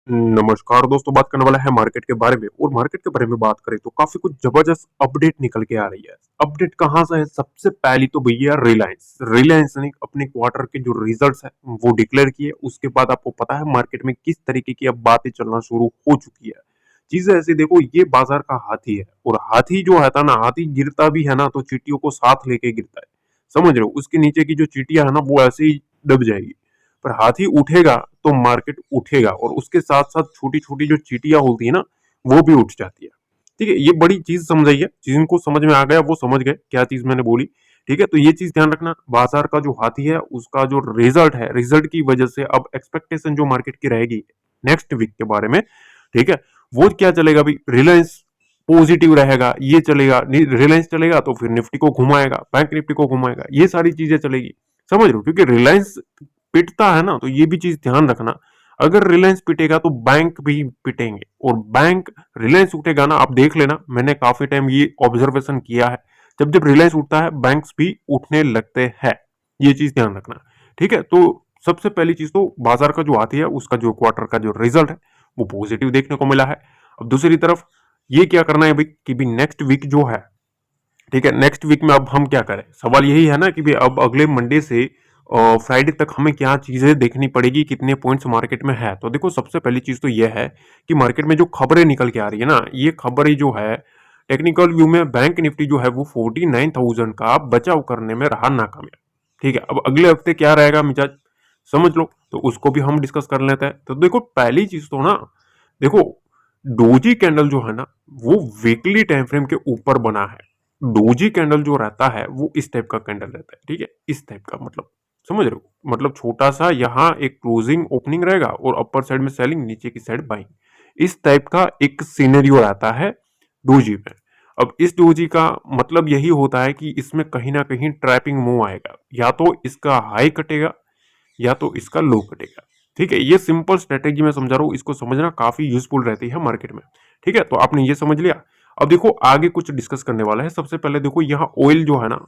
नमस्कार दोस्तों, बात करने वाला है मार्केट के बारे में। और मार्केट के बारे में बात करें तो काफी कुछ जबरदस्त अपडेट निकल के आ रही है। अपडेट कहां से है? सबसे पहली तो भैया रिलायंस रिलायंस ने अपने क्वार्टर के जो रिजल्ट्स है वो डिक्लेयर किए। उसके बाद आपको पता है मार्केट में किस तरीके की अब बातें चलना शुरू हो चुकी है। चीजें ऐसी देखो, ये बाजार का हाथी है और हाथी जो है ना, हाथी गिरता भी है ना तो चींटियों को साथ लेके गिरता है। समझ रहे हो? उसके नीचे की जो चींटियां है ना वो ऐसे ही दब जाएगी। पर हाथी उठेगा तो मार्केट उठेगा, और उसके साथ साथ छोटी छोटी जो चीटियां होती है ना वो भी उठ जाती है। ठीक है, ये बड़ी चीज समझाइए। जिनको समझ में आ गया वो समझ गए क्या चीज मैंने बोली। ठीक है, तो ये चीज ध्यान रखना। बाजार का जो हाथी है उसका जो रिजल्ट है, रिजल्ट की वजह से अब एक्सपेक्टेशन जो मार्केट की रहेगी नेक्स्ट वीक के बारे में, ठीक है, वो क्या चलेगा भाई? रिलायंस पॉजिटिव रहेगा, ये चलेगा। रिलायंस चलेगा तो फिर निफ्टी को घुमाएगा, बैंक निफ्टी को घुमाएगा, ये सारी चीजें चलेगी। समझ रहे हो? क्योंकि रिलायंस पिटता है ना, तो ये भी चीज ध्यान रखना। अगर रिलायंस पिटेगा तो बैंक भी पिटेंगे, और बैंक रिलायंस उठेगा ना, आप देख लेना, मैंने काफी टाइम ये ऑब्जर्वेशन किया है। जब जब रिलायंस उठता है बैंक्स भी उठने लगते हैं। ये चीज ध्यान रखना। ठीक है, तो सबसे पहली चीज तो बाजार का जो आती है उसका जो क्वार्टर का जो रिजल्ट है वो पॉजिटिव देखने को मिला है। अब दूसरी तरफ ये क्या करना है भाई कि भी नेक्स्ट वीक जो है, ठीक है, नेक्स्ट वीक में अब हम क्या करें? सवाल यही है ना कि भाई अब अगले मंडे से फ्राइडे तक हमें क्या चीजें देखनी पड़ेगी, कितने पॉइंट्स मार्केट में है। तो देखो, सबसे पहली चीज तो यह है कि मार्केट में जो खबरें निकल के आ रही है ना, ये खबरें जो है टेक्निकल व्यू में बैंक निफ्टी जो है वो 49,000 का बचाव करने में रहा नाकामयाब। ठीक है, अब अगले हफ्ते क्या रहेगा मिजाज समझ लो, तो उसको भी हम डिस्कस कर लेते हैं। तो देखो, पहली चीज तो ना, देखो, डोजी कैंडल जो है ना वो वीकली टाइम फ्रेम के ऊपर बना है। डोजी कैंडल जो रहता है वो इस टाइप का कैंडल रहता है। ठीक है, इस टाइप का, मतलब समझ रहे हो? मतलब छोटा सा यहाँ एक क्लोजिंग ओपनिंग रहेगा और अपर साइड में सेलिंग, नीचे की साइड बाइंग। इस टाइप का एक सिनेरियो रहता है डोजी में। अब इस डोजी का मतलब यही होता है कि इसमें कहीं ना कहीं ट्रैपिंग मूव आएगा, या तो इसका हाई कटेगा या तो इसका लो कटेगा। ठीक है, ये सिंपल स्ट्रेटेजी मैं समझा रहा हूँ, इसको समझना काफी यूजफुल रहती है मार्केट में। ठीक है, तो आपने ये समझ लिया। अब देखो आगे कुछ डिस्कस करने वाला है। सबसे पहले देखो, यहाँ ऑयल जो है ना,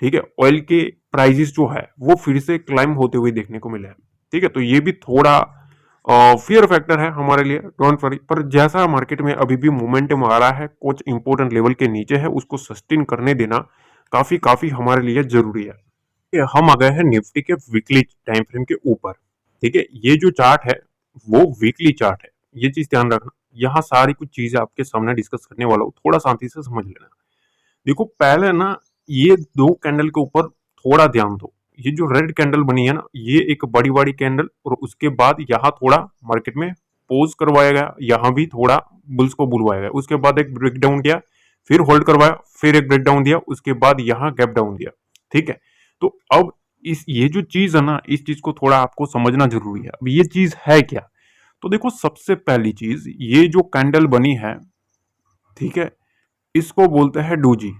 ठीक है, ऑयल के प्राइजेस जो है वो फिर से क्लाइम होते हुए देखने को मिले हैं। ठीक है, तो ये भी थोड़ा फियर फैक्टर है हमारे लिए, डोंट वरी। पर जैसा मार्केट में अभी भी मोमेंटम आ रहा है, कुछ इंपॉर्टेंट लेवल के नीचे है, उसको सस्टेन करने देना काफी काफी हमारे लिए जरूरी है। हम आ गए हैं निफ्टी के वीकली टाइम फ्रेम के ऊपर। ठीक है, ये जो चार्ट है वो वीकली चार्ट है, ये चीज ध्यान रखना। यहाँ सारी कुछ चीजें आपके सामने डिस्कस करने वाला हूँ, थोड़ा शांति से समझ लेना। देखो, पहले ना ये दो कैंडल के ऊपर थोड़ा ध्यान दो। ये जो रेड कैंडल बनी है ना, ये एक बड़ी बड़ी कैंडल, और उसके बाद यहाँ थोड़ा मार्केट में पोज करवाया गया, यहाँ भी थोड़ा बुल्स को बुलवाया गया, उसके बाद एक ब्रेक डाउन दिया, फिर होल्ड करवाया, फिर एक ब्रेक डाउन दिया, उसके बाद यहाँ गैप डाउन दिया। ठीक है, तो अब इस ये जो चीज है ना, इस चीज को थोड़ा आपको समझना जरूरी है। अब ये चीज है क्या? तो देखो, सबसे पहली चीज, ये जो कैंडल बनी है, ठीक है, इसको बोलते हैं डोजी।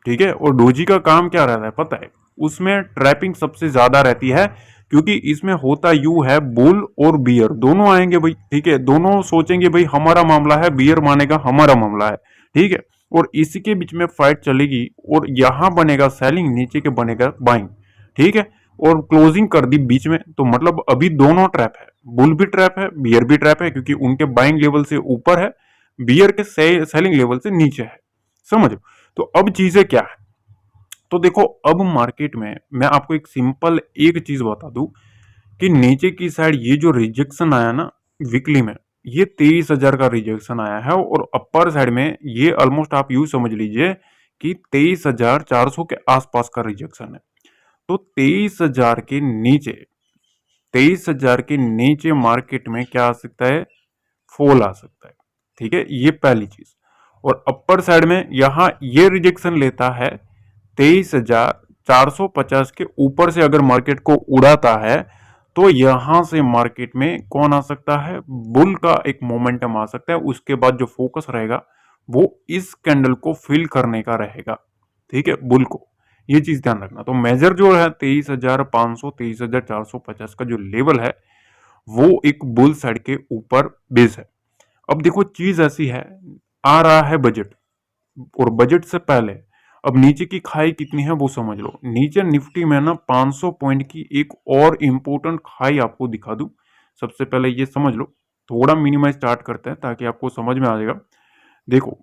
ठीक है, और डोजी का काम क्या रहता है पता है? उसमें ट्रैपिंग सबसे ज्यादा रहती है, क्योंकि इसमें होता यू है, बुल और बियर दोनों आएंगे भाई। ठीक है, दोनों सोचेंगे भाई हमारा मामला है, बियर मानेगा हमारा मामला है। ठीक है, और इसी के बीच में फाइट चलेगी, और यहां बनेगा सेलिंग, नीचे के बनेगा बाइंग। ठीक है, और क्लोजिंग कर दी बीच में, तो मतलब अभी दोनों ट्रैप है, बुल भी ट्रैप है, बियर भी ट्रैप है, क्योंकि उनके बाइंग लेवल से ऊपर है, बियर के सेलिंग लेवल से नीचे है। समझो? तो अब चीजें क्या है? तो देखो, अब मार्केट में मैं आपको एक सिंपल एक चीज बता दूं कि नीचे की साइड ये जो रिजेक्शन आया ना वीकली में, ये 23,000 का रिजेक्शन आया है, और अपर साइड में ये ऑलमोस्ट आप यूं समझ लीजिए कि 23,400 के आसपास का रिजेक्शन है। तो 23,000 के नीचे, 23,000 के नीचे मार्केट में क्या आ सकता है? फॉल आ सकता है। ठीक है, ये पहली चीज। और अपर साइड में यहां ये रिजेक्शन लेता है 23,450 के ऊपर से, अगर मार्केट को उड़ाता है तो यहां से मार्केट में कौन आ सकता है? बुल का एक मोमेंटम आ सकता है। उसके बाद जो फोकस रहेगा वो इस कैंडल को फिल करने का रहेगा। ठीक है, बुल को, ये चीज ध्यान रखना। तो मेजर जो है 23,500, 23,450 का जो लेवल है वो एक बुल साइड के ऊपर बेस है। अब देखो, चीज ऐसी है, आ रहा है बजट, और बजट से पहले अब नीचे की खाई कितनी है वो समझ लो। नीचे निफ्टी में ना 500 पॉइंट की एक और इंपॉर्टेंट खाई आपको दिखा दूं। सबसे पहले ये समझ लो, थोड़ा मिनिमाइज स्टार्ट करते हैं ताकि आपको समझ में आ जाएगा। देखो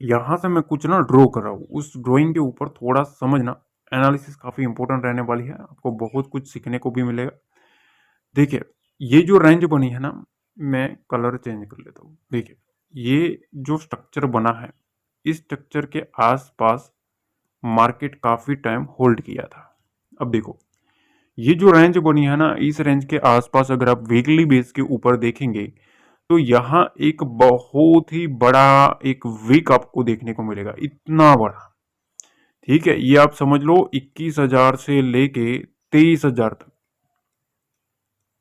यहां से मैं कुछ ना ड्रॉ कर रहा हूँ, उस ड्राइंग के ऊपर थोड़ा समझना, एनालिसिस काफी इंपॉर्टेंट रहने वाली है, आपको बहुत कुछ सीखने को भी मिलेगा। देखिए ये जो रेंज बनी है ना, मैं कलर चेंज कर लेता हूँ। देखिए ये जो स्ट्रक्चर बना है, इस स्ट्रक्चर के आसपास मार्केट काफी टाइम होल्ड किया था। अब देखो ये जो रेंज बनी है ना, इस रेंज के आसपास अगर आप वीकली बेस के ऊपर देखेंगे तो यहाँ एक बहुत ही बड़ा एक वीक आपको देखने को मिलेगा, इतना बड़ा। ठीक है, ये आप समझ लो 21,000 से लेके 23,000 तक।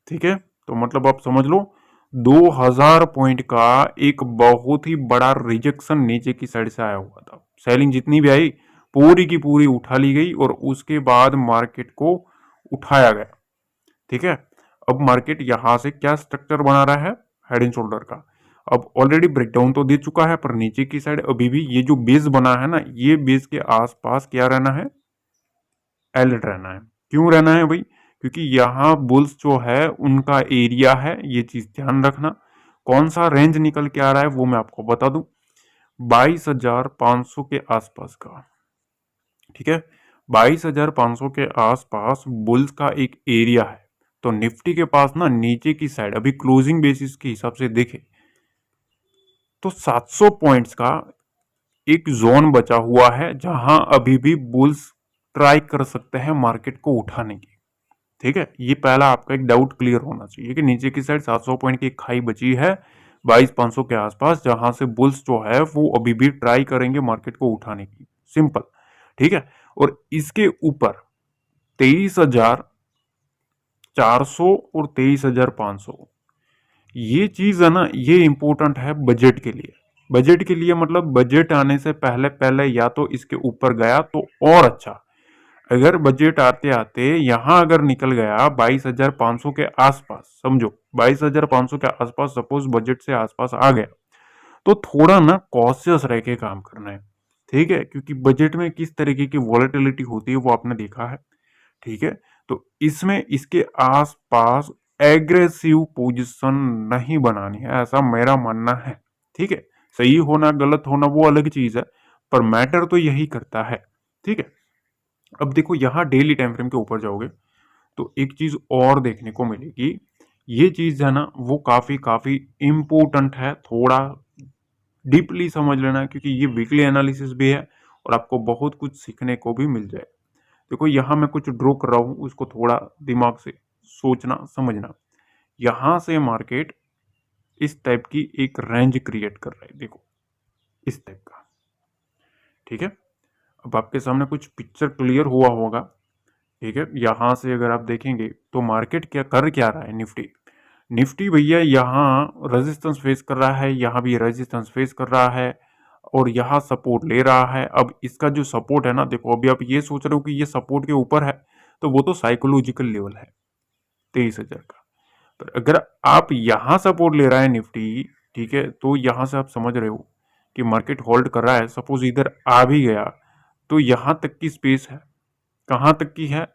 ठीक है, तो मतलब आप समझ लो 2,000 पॉइंट का एक बहुत ही बड़ा रिजेक्शन नीचे की साइड से आया हुआ था। सेलिंग जितनी भी आई पूरी की पूरी उठा ली गई और उसके बाद मार्केट को उठाया गया। ठीक है, अब मार्केट यहां से क्या स्ट्रक्चर बना रहा है, हेड एंड शोल्डर का। अब ऑलरेडी ब्रेकडाउन तो दे चुका है, पर नीचे की साइड अभी भी ये जो बेस बना है ना, ये बेस के आसपास क्या रहना है, एलर्ट रहना है। क्यों रहना है भाई, क्योंकि यहाँ बुल्स जो है उनका एरिया है, ये चीज ध्यान रखना। कौन सा रेंज निकल के आ रहा है वो मैं आपको बता दूं, 22,500 के आसपास का। ठीक है, 22,500 के आसपास बुल्स का एक एरिया है। तो निफ्टी के पास ना नीचे की साइड अभी क्लोजिंग बेसिस के हिसाब से देखे तो 700 पॉइंट्स का एक जोन बचा हुआ है, जहां अभी भी बुल्स ट्राई कर सकते हैं मार्केट को उठाने की। ठीक है, ये पहला आपका एक डाउट क्लियर होना चाहिए कि नीचे की साइड 700 पॉइंट की एक खाई बची है 22,500 के आसपास, जहां से बुल्स जो है वो अभी भी ट्राई करेंगे मार्केट को उठाने की। सिंपल। ठीक है, और इसके ऊपर 23,400 और 23,500, ये चीज है ना, ये इंपॉर्टेंट है बजट के लिए। बजट के लिए मतलब बजट आने से पहले पहले या तो इसके ऊपर गया तो और अच्छा। अगर बजट आते आते यहां अगर निकल गया 22,500 के आसपास, समझो 22,500 के आसपास सपोज बजट से आसपास आ गया, तो थोड़ा ना कॉशियस रह के काम करना है। ठीक है, क्योंकि बजट में किस तरीके की वॉलेटिलिटी होती है वो आपने देखा है। ठीक है, तो इसमें इसके आसपास एग्रेसिव पोजीशन नहीं बनानी है, ऐसा मेरा मानना है। ठीक है, सही होना गलत होना वो अलग चीज है, पर मैटर तो यही करता है। ठीक है, अब देखो यहां डेली टाइम फ्रेम के ऊपर जाओगे तो एक चीज और देखने को मिलेगी। ये चीज है ना वो काफी काफी इंपॉर्टेंट है, थोड़ा डीपली समझ लेना, क्योंकि ये वीकली एनालिसिस भी है और आपको बहुत कुछ सीखने को भी मिल जाए। देखो यहां मैं कुछ ड्रॉ कर रहा हूं, उसको थोड़ा दिमाग से सोचना समझना। यहां से मार्केट इस टाइप की एक रेंज क्रिएट कर रहा है, देखो इस टाइप का। ठीक है, अब आपके सामने कुछ पिक्चर क्लियर हुआ होगा। ठीक है, यहां से अगर आप देखेंगे तो मार्केट क्या रहा है, निफ्टी निफ्टी भैया यहाँ रेजिस्टेंस फेस कर रहा है, यहाँ भी रेजिस्टेंस फेस कर रहा है और यहाँ सपोर्ट ले रहा है। अब इसका जो सपोर्ट है ना, देखो अभी आप ये सोच रहे हो कि ये सपोर्ट के ऊपर है, तो वो तो साइकोलॉजिकल लेवल है 23,000 का। पर अगर आप यहाँ सपोर्ट ले रहा है निफ्टी, ठीक है, तो यहाँ से आप समझ रहे हो कि मार्केट होल्ड कर रहा है। सपोज इधर आ भी गया तो यहाँ तक की स्पेस है, कहाँ तक की है,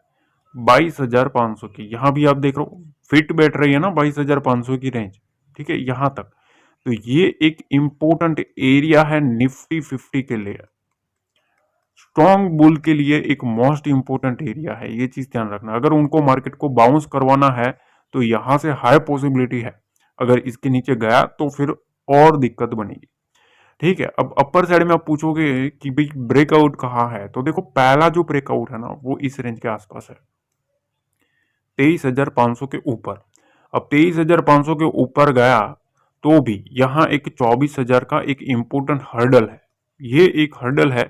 22,500 की। यहां भी आप देख रहे हो फिट बैठ रही है ना 22,500 की रेंज। ठीक है, यहां तक। तो ये एक इंपॉर्टेंट एरिया है निफ्टी 50 के लिए, स्ट्रॉन्ग बुल के लिए एक मोस्ट इंपॉर्टेंट एरिया है। ये चीज ध्यान रखना, अगर उनको मार्केट को बाउंस करवाना है तो यहां से हाई पॉसिबिलिटी है, अगर इसके नीचे गया तो फिर और दिक्कत बनेगी। ठीक है, अब अपर साइड में आप पूछोगे कि भाई ब्रेकआउट कहाँ है, तो देखो पहला जो ब्रेकआउट है ना वो इस रेंज के आसपास है, 23,500 के ऊपर। अब 23,500 के ऊपर गया तो भी यहां एक 24,000 का एक इंपोर्टेंट हर्डल है। ये एक हर्डल है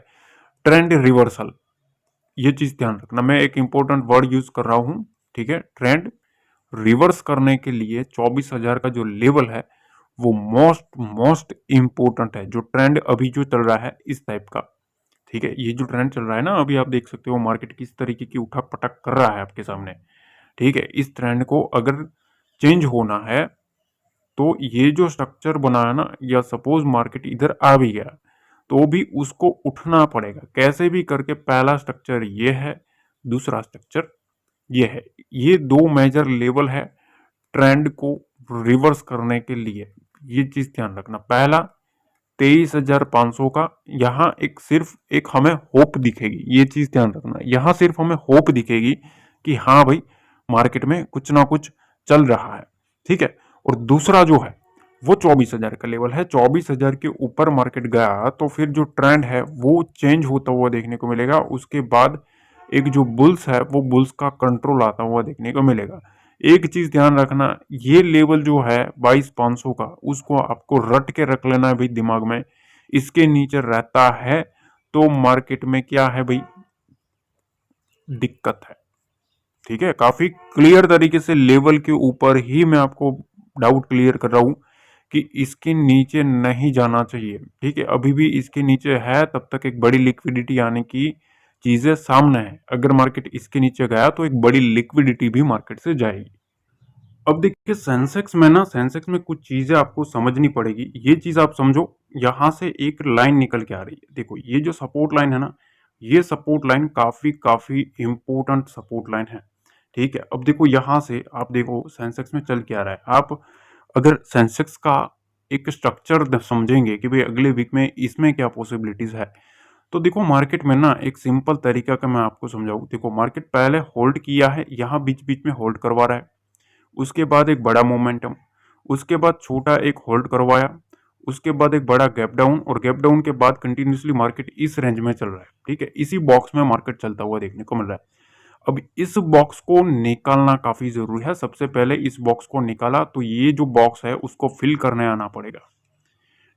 ट्रेंड रिवर्सल, ये चीज ध्यान रखना। मैं एक इंपॉर्टेंट वर्ड यूज कर रहा हूं। ठीक है, ट्रेंड रिवर्स करने के लिए 24,000 का जो लेवल है वो मोस्ट मोस्ट इंपोर्टेंट है। जो ट्रेंड अभी जो चल रहा है इस टाइप का, ठीक है, ये जो ट्रेंड चल रहा है ना, अभी आप देख सकते हो मार्केट किस तरीके की उठक पटक कर रहा है आपके सामने। ठीक है, इस ट्रेंड को अगर चेंज होना है तो ये जो स्ट्रक्चर बना है ना, या सपोज मार्केट इधर आ भी गया तो भी उसको उठना पड़ेगा कैसे भी करके। पहला स्ट्रक्चर ये है, दूसरा स्ट्रक्चर ये है, ये दो मेजर लेवल है ट्रेंड को रिवर्स करने के लिए ये चीज ध्यान रखना। पहला 23,500 का यहाँ एक सिर्फ एक हमें होप दिखेगी, ये चीज ध्यान रखना। यहाँ सिर्फ हमें होप दिखेगी कि हाँ भाई मार्केट में कुछ ना कुछ चल रहा है, ठीक है। और दूसरा जो है वो 24,000 का लेवल है। 24,000 के ऊपर मार्केट गया तो फिर जो ट्रेंड है वो चेंज होता हुआ देखने को मिलेगा। उसके बाद एक जो बुल्स है वो बुल्स का कंट्रोल आता हुआ देखने को मिलेगा। एक चीज ध्यान रखना, ये लेवल जो है 22,500 का, उसको आपको रट के रख लेना है भाई दिमाग में। इसके नीचे रहता है तो मार्केट में क्या है भाई, दिक्कत है, ठीक है। काफी क्लियर तरीके से लेवल के ऊपर ही मैं आपको डाउट क्लियर कर रहा हूं कि इसके नीचे नहीं जाना चाहिए, ठीक है। अभी भी इसके नीचे है तब तक एक बड़ी लिक्विडिटी आने की चीजें सामने है। अगर मार्केट इसके नीचे गया तो एक बड़ी लिक्विडिटी भी मार्केट से जाएगी। अब देखिए सेंसेक्स में ना, सेंसेक्स में कुछ चीजें आपको समझनी पड़ेगी। ये चीज आप समझो, यहां से एक लाइन निकल के आ रही है, देखो ये जो सपोर्ट लाइन है ना, ये सपोर्ट लाइन काफी काफी इंपॉर्टेंट सपोर्ट लाइन है, ठीक है। अब देखो यहां से आप देखो सेंसेक्स में चल के आ रहा है। आप अगर सेंसेक्स का एक स्ट्रक्चर समझेंगे कि भाई अगले वीक में इसमें क्या पॉसिबिलिटीज है, तो देखो मार्केट में ना एक सिंपल तरीका का मैं आपको समझाऊं। देखो मार्केट पहले होल्ड किया है, यहाँ बीच बीच में होल्ड करवा रहा है, उसके बाद एक बड़ा मोमेंटम, उसके बाद छोटा एक होल्ड करवाया, उसके बाद एक बड़ा गैप डाउन, और गैप डाउन के बाद कंटिन्यूसली मार्केट इस रेंज में चल रहा है, ठीक है। इसी बॉक्स में मार्केट चलता हुआ देखने को मिल रहा है। अब इस बॉक्स को निकालना काफी जरूरी है। सबसे पहले इस बॉक्स को निकाला तो ये जो बॉक्स है उसको फिल करने आना पड़ेगा,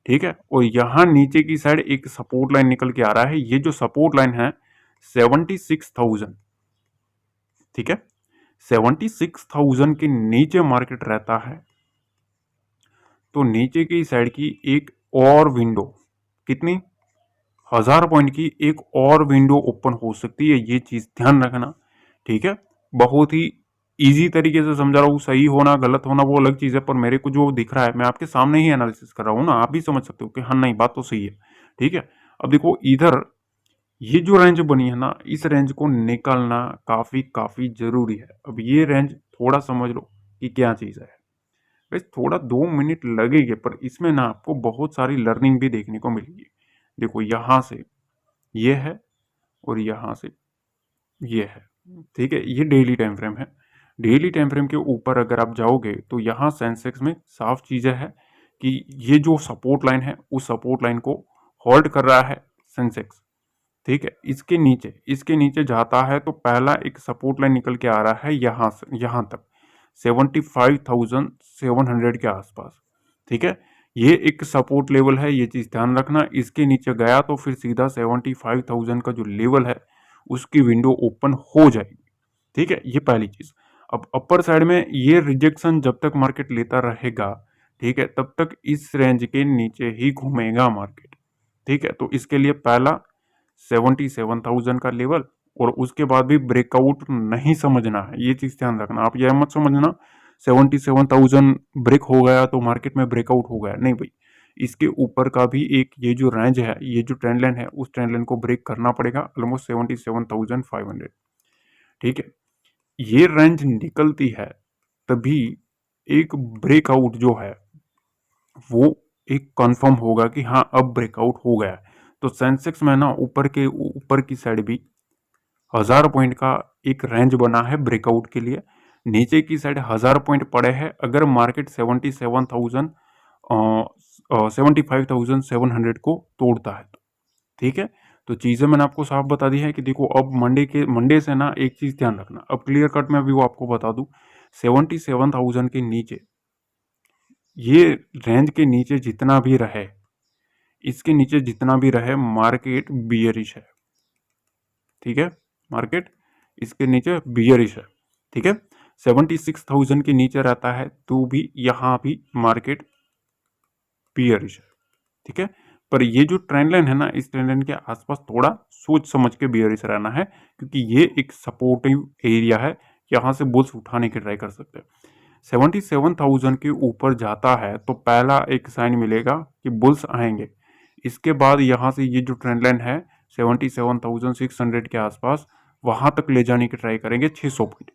ठीक है। और यहां नीचे की साइड एक सपोर्ट लाइन निकल के आ रहा है। ये जो सपोर्ट लाइन है 76,000, ठीक है। 76,000 के नीचे मार्केट रहता है तो नीचे की साइड की एक और विंडो, कितनी, 1,000 पॉइंट की एक और विंडो ओपन हो सकती है। ये चीज ध्यान रखना, ठीक है। बहुत ही इजी तरीके से समझा रहा हूँ, सही होना गलत होना वो अलग चीज है, पर मेरे को जो दिख रहा है मैं आपके सामने ही एनालिसिस कर रहा हूँ ना, आप भी समझ सकते हो कि हाँ नहीं बात तो सही है, ठीक है। अब देखो इधर ये जो रेंज बनी है ना, इस रेंज को निकालना काफी काफी जरूरी है। अब ये रेंज थोड़ा समझ लो कि क्या चीज है। बस थोड़ा 2 मिनट लगेंगे पर इसमें ना आपको बहुत सारी लर्निंग भी देखने को मिलेगी। देखो यहां से ये है और यहां से ये है, ठीक है। ये डेली टाइम फ्रेम है। डेली टाइम फ्रेम के ऊपर अगर आप जाओगे तो यहाँ सेंसेक्स में साफ चीजें है कि ये जो सपोर्ट लाइन है उस सपोर्ट लाइन को होल्ड कर रहा है सेंसेक्स, ठीक है। इसके नीचे जाता है तो पहला एक सपोर्ट लाइन निकल के आ रहा है यहाँ से यहाँ तक 75,700 के आसपास, ठीक है। ये एक सपोर्ट लेवल है, ये चीज ध्यान रखना। इसके नीचे गया तो फिर सीधा 75,000 का जो लेवल है उसकी विंडो ओपन हो जाएगी, ठीक है। ये पहली चीज। अब अपर साइड में ये रिजेक्शन जब तक मार्केट लेता रहेगा, ठीक है, तब तक इस रेंज के नीचे ही घूमेगा मार्केट, ठीक है। तो इसके लिए पहला 77,000 का लेवल, और उसके बाद भी ब्रेकआउट नहीं समझना है, ये चीज ध्यान रखना। आप यह मत समझना 77,000 ब्रेक हो गया तो मार्केट में ब्रेकआउट हो गया, नहीं भाई। इसके ऊपर का भी एक ये जो रेंज है, ये जो ट्रेंड लाइन है, उस ट्रेंड लाइन को ब्रेक करना पड़ेगा ऑलमोस्ट 77,500, ठीक है। ये रेंज निकलती है तभी एक ब्रेकआउट जो है वो एक कंफर्म होगा कि हाँ अब ब्रेकआउट हो गया। तो सेंसेक्स में ना ऊपर की साइड भी 1,000 पॉइंट का एक रेंज बना है ब्रेकआउट के लिए, नीचे की साइड 1,000 पॉइंट पड़े हैं। अगर मार्केट 75,700 को तोड़ता है तो, ठीक है। तो चीजें मैंने आपको साफ बता दी है कि देखो अब मंडे से ना एक चीज ध्यान रखना। अब क्लियर कट में भी वो आपको बता दूं, 77,000 के नीचे, ये रेंज के नीचे जितना भी रहे, इसके नीचे जितना भी रहे मार्केट बियरिश है, ठीक है। मार्केट इसके नीचे बियरिश है, ठीक है। 76,000 के नीचे रहता है तो भी यहाँ भी मार्केट बियरिश है, ठीक है। पर ये जो ट्रेंड लाइन है ना, इस ट्रेंड लाइन के आसपास थोड़ा सोच समझ के बियरिश रहना है, क्योंकि ये एक सपोर्टिव एरिया है, यहाँ से बुल्स उठाने की ट्राई कर सकते हैं। 77,000 के ऊपर जाता है तो पहला एक साइन मिलेगा कि बुल्स आएंगे। इसके बाद यहाँ से ये जो ट्रेंड लाइन है 77,600 के आसपास, वहां तक ले जाने की ट्राई करेंगे 600 पॉइंट,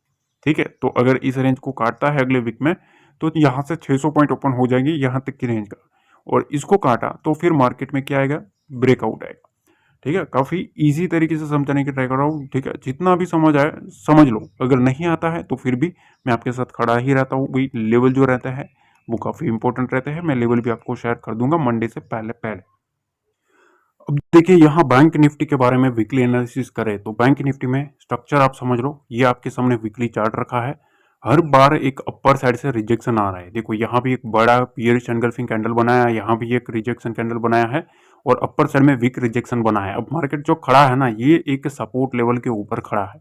ठीक है। तो अगर इस रेंज को काटता है अगले वीक में तो यहाँ से 600 पॉइंट ओपन हो जाएंगे यहाँ तक की रेंज का, और इसको काटा तो फिर मार्केट में क्या आएगा, ब्रेकआउट आएगा। ठीक है, काफ़ी इजी तरीके से समझाने की ट्राई कर रहा हूँ। ठीक है, जितना भी समझ आए समझ लो, अगर नहीं आता है तो फिर भी मैं आपके साथ खड़ा ही रहता हूँ। वही लेवल जो रहता है वो काफ़ी इंपॉर्टेंट रहता है, मैं लेवल भी आपको शेयर कर दूंगा मंडे से पहले पहले। अब देखिए, यहाँ बैंक निफ्टी के बारे में वीकली एनालिसिस करें तो बैंक निफ्टी में स्ट्रक्चर आप समझ लो, ये आपके सामने वीकली चार्ट रखा है। हर बार एक अपर साइड से रिजेक्शन आ रहा है। देखो यहाँ भी एक बड़ा बियरिश एंगल्फिंग कैंडल बनाया है, यहाँ भी एक रिजेक्शन कैंडल बनाया है, और अपर साइड में वीक रिजेक्शन बना है। अब मार्केट जो खड़ा है ना, ये एक सपोर्ट लेवल के ऊपर खड़ा है।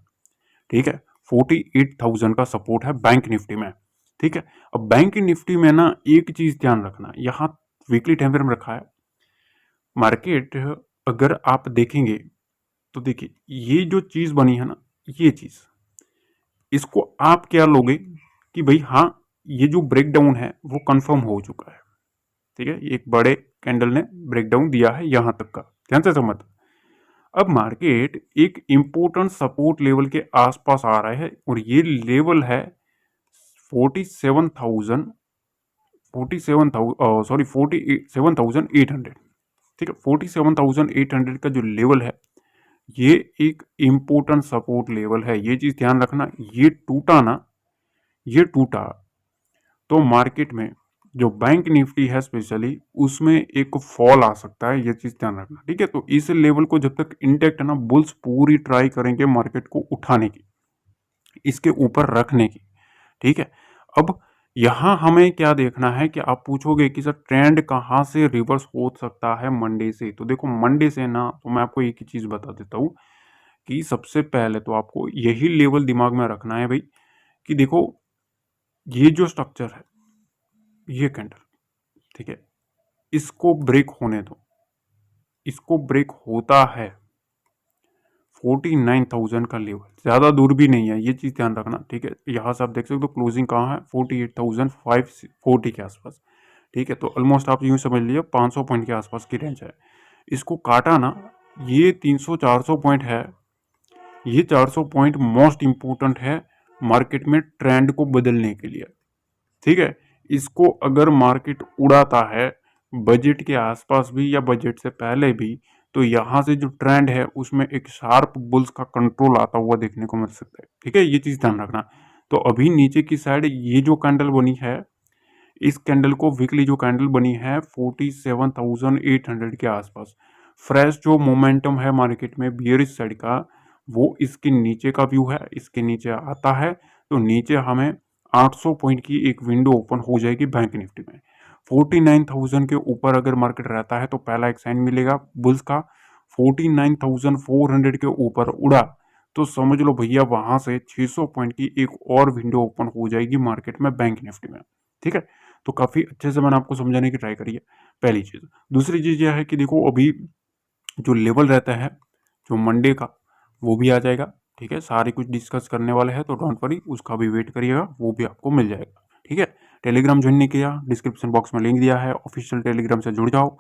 ठीक है, 48,000 का सपोर्ट है बैंक निफ्टी में। ठीक है, अब बैंक निफ्टी में ना एक चीज ध्यान रखना, यहाँ वीकली टाइम फ्रेम रखा है। मार्केट अगर आप देखेंगे तो देखिए, ये जो चीज बनी है ना, ये चीज, इसको आप क्या लोगे कि भाई हाँ, ये जो ब्रेकडाउन है वो कंफर्म हो चुका है। ठीक है, एक बड़े कैंडल ने ब्रेकडाउन दिया है यहां तक का, ध्यान से समझ। अब मार्केट एक इंपॉर्टेंट सपोर्ट लेवल के आसपास आ रहा है, और ये लेवल है 47,000, 47,800। ठीक है, 47,800 का जो लेवल है, ये एक इंपॉर्टेंट सपोर्ट लेवल है। ये चीज ध्यान रखना, ये टूटा ना, ये टूटा तो मार्केट में जो बैंक निफ्टी है स्पेशली, उसमें एक फॉल आ सकता है। ये चीज ध्यान रखना। ठीक है, तो इस लेवल को जब तक इंटेक्ट है ना, बुल्स पूरी ट्राई करेंगे मार्केट को उठाने की, इसके ऊपर रखने की। ठीक है, अब यहां हमें क्या देखना है कि आप पूछोगे कि सर ट्रेंड कहां से रिवर्स हो सकता है मंडे से। तो देखो, मंडे से ना, तो मैं आपको एक ही चीज बता देता हूं कि सबसे पहले तो आपको यही लेवल दिमाग में रखना है भाई, कि देखो ये जो स्ट्रक्चर है, ये कैंडल, ठीक है, इसको ब्रेक होने दो। इसको ब्रेक होता है 49,000 का लेवल, ज्यादा दूर भी नहीं है, ये चीज ध्यान रखना। ठीक है, यहां से आप देख सकते हो क्लोजिंग कहाँ है, 48,540 के आसपास। ठीक है, तो ऑलमोस्ट आप यूं समझ लीजिए 500 पॉइंट के आसपास की रेंज है। इसको काटा ना, ये 300-400 पॉइंट है। ये 400 पॉइंट मोस्ट इंपोर्टेंट है मार्केट में ट्रेंड को बदलने के लिए। ठीक है, इसको अगर मार्केट उड़ाता है बजट के आसपास भी या बजट से पहले भी, तो यहां से जो ट्रेंड है उसमें एक शार्प बुल्स का कंट्रोल आता हुआ देखने को मिल सकता है। ठीक है, ये चीज ध्यान रखना। तो अभी नीचे की साइड ये जो कैंडल बनी है, इस कैंडल को वीकली जो कैंडल बनी है 47,800 के आसपास, फ्रेश जो मोमेंटम है मार्केट में बियरिश साइड का, वो इसके नीचे का व्यू है। इसके नीचे आता है तो नीचे हमें 800 पॉइंट की एक विंडो ओपन हो जाएगी बैंक निफ्टी में। 49,000 के ऊपर अगर मार्केट रहता है तो पहला एक साइन मिलेगा बुल्स का। 49,400 के ऊपर उड़ा तो समझ लो भैया, वहां से 600 पॉइंट की एक और विंडो ओपन हो जाएगी मार्केट में बैंक निफ्टी में। ठीक है, तो काफी अच्छे से मैंने आपको समझाने की ट्राई करी है, पहली चीज। दूसरी चीज यह है कि देखो, अभी जो लेवल रहता है जो मंडे का, वो भी आ जाएगा। ठीक है, सारे कुछ डिस्कस करने वाले हैं, तो डोंट वरी, उसका भी वेट करिएगा, वो भी आपको मिल जाएगा। ठीक है, टेलीग्राम ज्वाइन नहीं किया, डिस्क्रिप्शन बॉक्स में लिंक दिया है, ऑफिशियल टेलीग्राम से जुड़ जाओ।